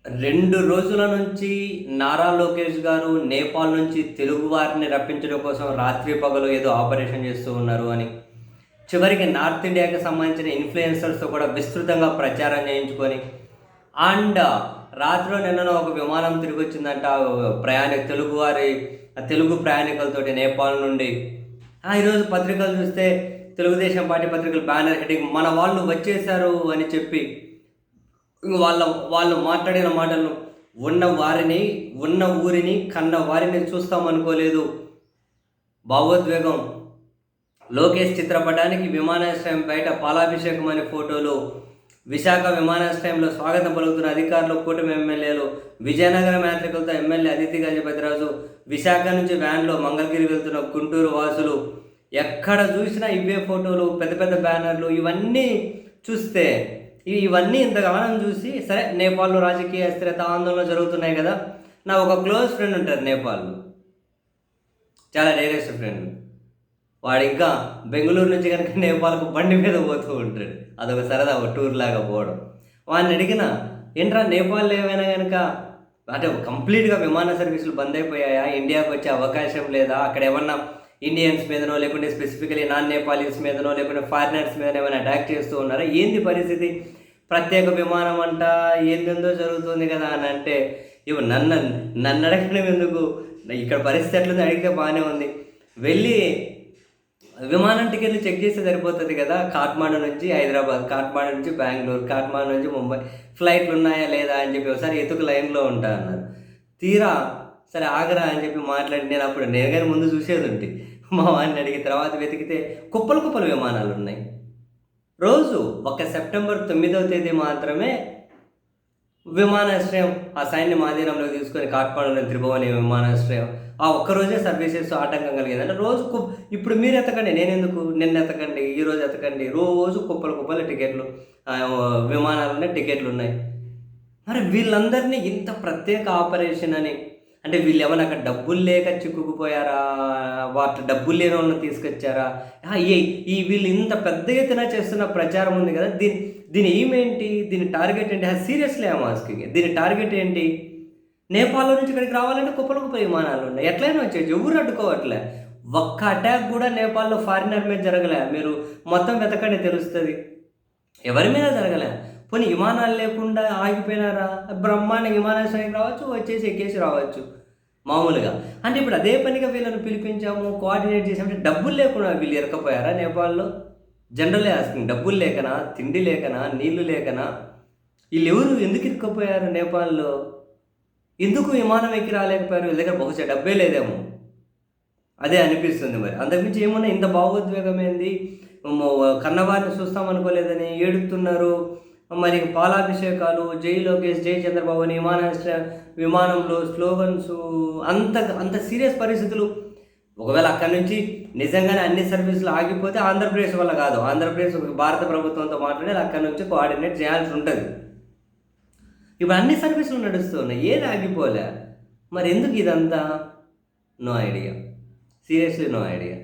2 రోజుల నుంచి నారా లోకేష్ గారు నేపాల్ నుంచి తెలుగు వారిని రప్పించడం కోసం రాత్రి పగలు ఏదో ఆపరేషన్ చేస్తూ ఉన్నారు అని, చివరికి నార్త్ ఇండియాకి సంబంధించిన ఇన్‌ఫ్లుయెన్సర్స్‌తో కూడా విస్తృతంగా ప్రచారం చేయించుకొని, అండ్ రాత్రో నిన్ననో ఒక విమానం తిరిగొచ్చిందంట తెలుగు ప్రయాణికులతోటి నేపాల్ నుండి. ఈరోజు పత్రికలు చూస్తే తెలుగుదేశం పార్టీ పత్రికలు బ్యానర్ హెడ్డింగ్ "మన వాళ్ళు వచ్చేశారు" అని చెప్పి వాళ్ళు మాట్లాడిన మాటలను ఉన్న ఊరిని కన్న వారిని చూస్తామనుకోలేదు. భావోద్వేగం. లోకేష్ చిత్రపటానికి విమానాశ్రయం బయట పాలాభిషేకం అనే ఫోటోలు. విశాఖ విమానాశ్రయంలో స్వాగతం పలుకుతున్న అధికారులు, కూటమి ఎమ్మెల్యేలు. విజయనగరం యాత్రికులతో ఎమ్మెల్యే అదితి గజపతిరాజు. విశాఖ నుంచి వ్యాన్లో మంగళగిరి వెళ్తున్న గుంటూరు వాసులు. ఎక్కడ చూసినా ఇవే ఫోటోలు, పెద్ద పెద్ద బ్యానర్లు. ఇవన్నీ చూస్తే ఇవన్నీ ఇంతగానం చూసి సరే, నేపాల్లో రాజకీయ అస్థిరత, ఆందోళన జరుగుతున్నాయి కదా. నా ఒక క్లోజ్ ఫ్రెండ్ ఉంటారు నేపాల్లో, చాలా డేరెస్ట్ ఫ్రెండ్. వాడు ఇంకా బెంగళూరు నుంచి కనుక నేపాల్కు బండి మీద పోతూ ఉంటాడు. అదొక సరదా, ఒక టూర్ లాగా పోవడం. వాడిని అడిగిన, ఏంట్రా నేపాల్లో ఏమైనా కనుక అంటే కంప్లీట్గా విమాన సర్వీసులు బంద్ అయిపోయాయా, ఇండియాకు వచ్చే అవకాశం లేదా, అక్కడ ఏమన్నా ఇండియన్స్ మీదనో లేకుంటే స్పెసిఫికలీ నాన్ నేపాలీస్ మీదనో లేకుంటే ఫారినర్స్ మీద ఏమైనా అటాక్ చేస్తూ ఉన్నారా, ఏంది పరిస్థితి, ప్రత్యేక విమానం అంట, ఏందేందో జరుగుతుంది కదా అని అంటే, ఇవి నన్ను అడగడం ఎందుకు, ఇక్కడ పరిస్థితి ఎట్లుంది అడిగితే బాగానే ఉంది, వెళ్ళి విమానం టికెట్లు చెక్ చేస్తే సరిపోతుంది కదా. కాఠ్మాండు నుంచి హైదరాబాద్, కాఠ్మాండు నుంచి బెంగళూరు, కాఠ్మాండు నుంచి ముంబై ఫ్లైట్లు ఉన్నాయా లేదా అని చెప్పి ఒకసారి ఎతుకు లైన్లో ఉంటా అన్నారు. తీరా సరే ఆగరా అని చెప్పి మాట్లాడి, నేను కానీ ముందు చూసేది ఉంటే మా వాడిని అడిగి తర్వాత వెతికితే కుప్పలు విమానాలు ఉన్నాయి. రోజు సెప్టెంబర్ 9వ తేదీ మాత్రమే విమానాశ్రయం ఆ సైన్యం ఆధీనంలో తీసుకొని కాఠ్మాండులో త్రిభువన్ విమానాశ్రయం ఆ ఒక్కరోజే సర్వీసెస్ ఆటంకం కలిగింది. అంటే రోజు ఇప్పుడు మీరు ఎతకండి, నిన్న ఎతకండి, ఈరోజు ఎతకండి, రోజు కుప్పలు టికెట్లు, విమానాలనే టికెట్లు ఉన్నాయి. మరి వీళ్ళందరినీ ఇంత ప్రత్యేక ఆపరేషన్ అని అంటే వీళ్ళు ఏమైనా అక్కడ డబ్బులు లేక చిక్కుకుపోయారా, డబ్బులు లేని వాళ్ళని తీసుకొచ్చారా, వీళ్ళు ఇంత పెద్ద ఎత్తున చేస్తున్న ప్రచారం ఉంది కదా, దీని ఏమేంటి, దీని టార్గెట్ ఏంటి, సీరియస్లీ ఐఎమ్ ఆస్కింగ్. దీని టార్గెట్ ఏంటి? నేపాల్లో నుంచి ఇక్కడికి రావాలంటే కుప్పలు విమానాలు ఉన్నాయి, ఎట్లయినా వచ్చేది, ఎవరు అడ్డుకోవట్లే. ఒక్క అటాక్ కూడా నేపాల్లో ఫారినర్ మీద జరగలే. మీరు మొత్తం వెతకండి తెలుస్తుంది, ఎవరి మీద జరగలే. పోనీ విమానాలు లేకుండా ఆగిపోయినారా, బ్రహ్మాండ విమానాశ్రయానికి రావచ్చు, వచ్చేసి ఎక్కేసి రావచ్చు మామూలుగా. అంటే ఇప్పుడు అదే పనిగా వీళ్ళని పిలిపించాము, కోఆర్డినేట్ చేసామంటే డబ్బులు లేకుండా వీళ్ళు ఇరకపోయారా నేపాల్లో? జనరల్ ఆస్కింగ్, డబ్బులు లేకనా, తిండి లేకనా, నీళ్లు లేకనా, వీళ్ళు ఎవరు ఎందుకు ఇరుక్కపోయారు నేపాల్లో? ఎందుకు విమానం ఎక్కి రాలేకపోయారు? వీళ్ళ దగ్గర బహుశా డబ్బే లేదేమో, అదే అనిపిస్తుంది. మరి అంతకుమించి ఏమన్నా ఇంత భావోద్వేగమైంది, కన్నవారిని చూస్తామనుకోలేదని ఏడుతున్నారు. మరి పాలాభిషేకాలు, జై లోకేష్, జై చంద్రబాబు అని విమానంలో స్లోగన్స్, అంత సీరియస్ పరిస్థితులు. ఒకవేళ అక్కడి నుంచి నిజంగానే అన్ని సర్వీసులు ఆగిపోతే ఆంధ్రప్రదేశ్ వల్ల కాదు, ఆంధ్రప్రదేశ్ భారత ప్రభుత్వంతో మాట్లాడి అక్కడి నుంచి కోఆర్డినేట్ చేయాల్సి ఉంటుంది. ఇప్పుడు అన్ని సర్వీసులు నడుస్తున్నాయి, ఏది ఆగిపోలే. మరి ఎందుకు ఇదంతా? No idea, seriously no idea.